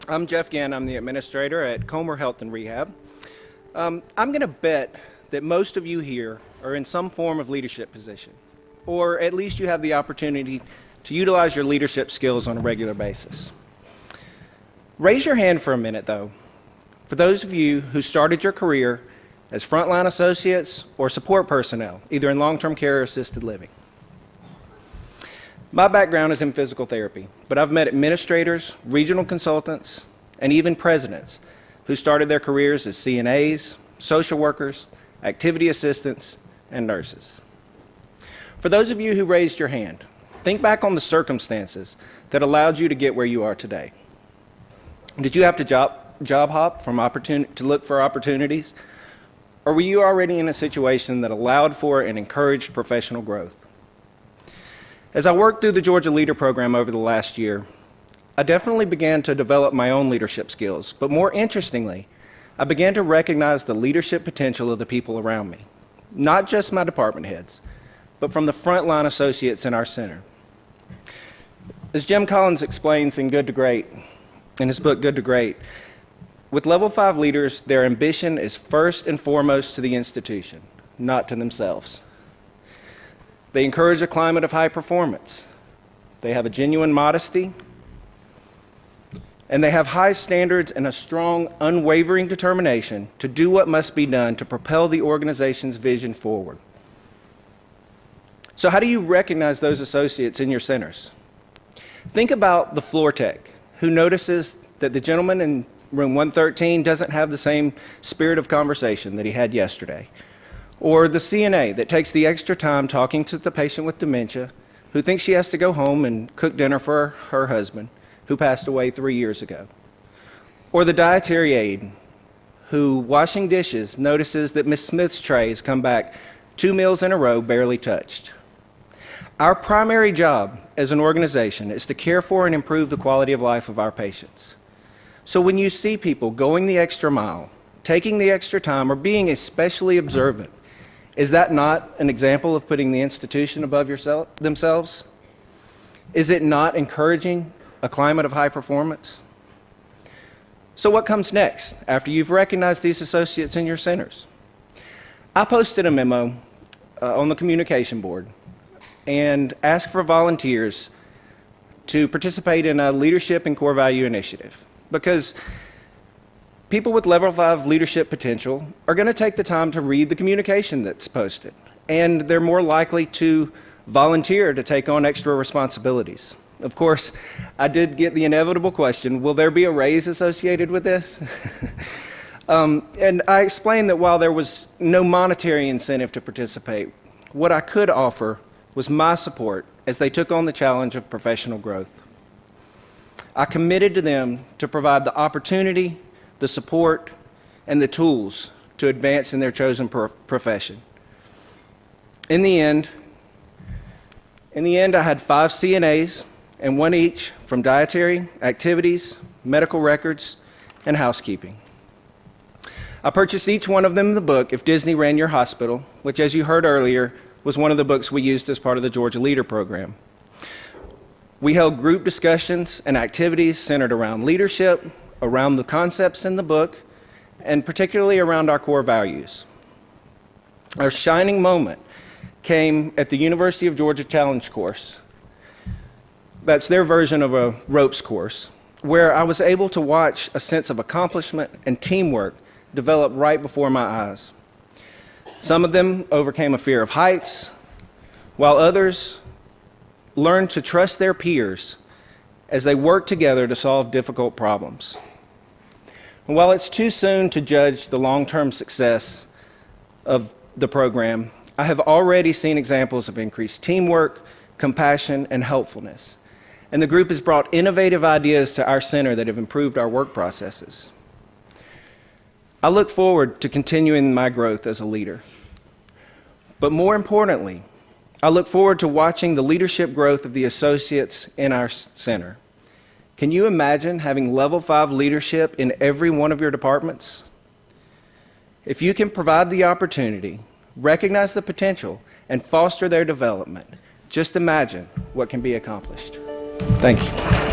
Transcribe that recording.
I'm Jeff Ginn. I'm the administrator at Comer Health and Rehab. I'm going to bet that most of you here are in some form of leadership position, or at least you have the opportunity to utilize your leadership skills on a regular basis. Raise your hand for a minute, though, for those of you who started your career as frontline associates or support personnel, either in long-term care or assisted living. My background is in physical therapy, but I've met administrators, regional consultants, and even presidents who started their careers as CNAs, social workers, activity assistants, and nurses. For those of you who raised your hand, think back on the circumstances that allowed you to get where you are today. Did you have to job hop to look for opportunities? Or were you already in a situation that allowed for and encouraged professional growth? As I worked through the Georgia Leader Program over the last year, I definitely began to develop my own leadership skills, but more interestingly, I began to recognize the leadership potential of the people around me, not just my department heads, but from the frontline associates in our center. As Jim Collins explains in his book Good to Great, with Level 5 leaders, their ambition is first and foremost to the institution, not to themselves. They encourage a climate of high performance. They have a genuine modesty, and they have high standards and a strong, unwavering determination to do what must be done to propel the organization's vision forward. So how do you recognize those associates in your centers? Think about the floor tech who notices that the gentleman in room 113 doesn't have the same spirit of conversation that he had yesterday. Or the CNA that takes the extra time talking to the patient with dementia who thinks she has to go home and cook dinner for her husband who passed away 3 years ago. Or the dietary aide who, washing dishes, notices that Miss Smith's tray has come back 2 meals in a row barely touched. Our primary job as an organization is to care for and improve the quality of life of our patients. So when you see people going the extra mile, taking the extra time, or being especially observant, is that not an example of putting the institution above themselves? Is it not encouraging a climate of high performance? So what comes next after you've recognized these associates in your centers? I posted a memo on the communication board and asked for volunteers to participate in a leadership and core value initiative, because people with level 5 leadership potential are going to take the time to read the communication that's posted, and they're more likely to volunteer to take on extra responsibilities. Of course, I did get the inevitable question, will there be a raise associated with this? And I explained that while there was no monetary incentive to participate, what I could offer was my support as they took on the challenge of professional growth. I committed to them to provide the opportunity, the support, and the tools to advance in their chosen profession. In the end, I had 5 CNAs and 1 each from dietary, activities, medical records, and housekeeping. I purchased each one of them the book, If Disney Ran Your Hospital, which, as you heard earlier, was one of the books we used as part of the Georgia Leader Program. We held group discussions and activities centered around leadership, around the concepts in the book, and particularly around our core values. Our shining moment came at the University of Georgia Challenge course. That's their version of a ropes course, where I was able to watch a sense of accomplishment and teamwork develop right before my eyes. Some of them overcame a fear of heights, while others learned to trust their peers as they worked together to solve difficult problems. And while it's too soon to judge the long-term success of the program, I have already seen examples of increased teamwork, compassion, and helpfulness. And the group has brought innovative ideas to our center that have improved our work processes. I look forward to continuing my growth as a leader. But more importantly, I look forward to watching the leadership growth of the associates in our center. Can you imagine having level 5 leadership in every one of your departments? If you can provide the opportunity, recognize the potential, and foster their development, just imagine what can be accomplished. Thank you.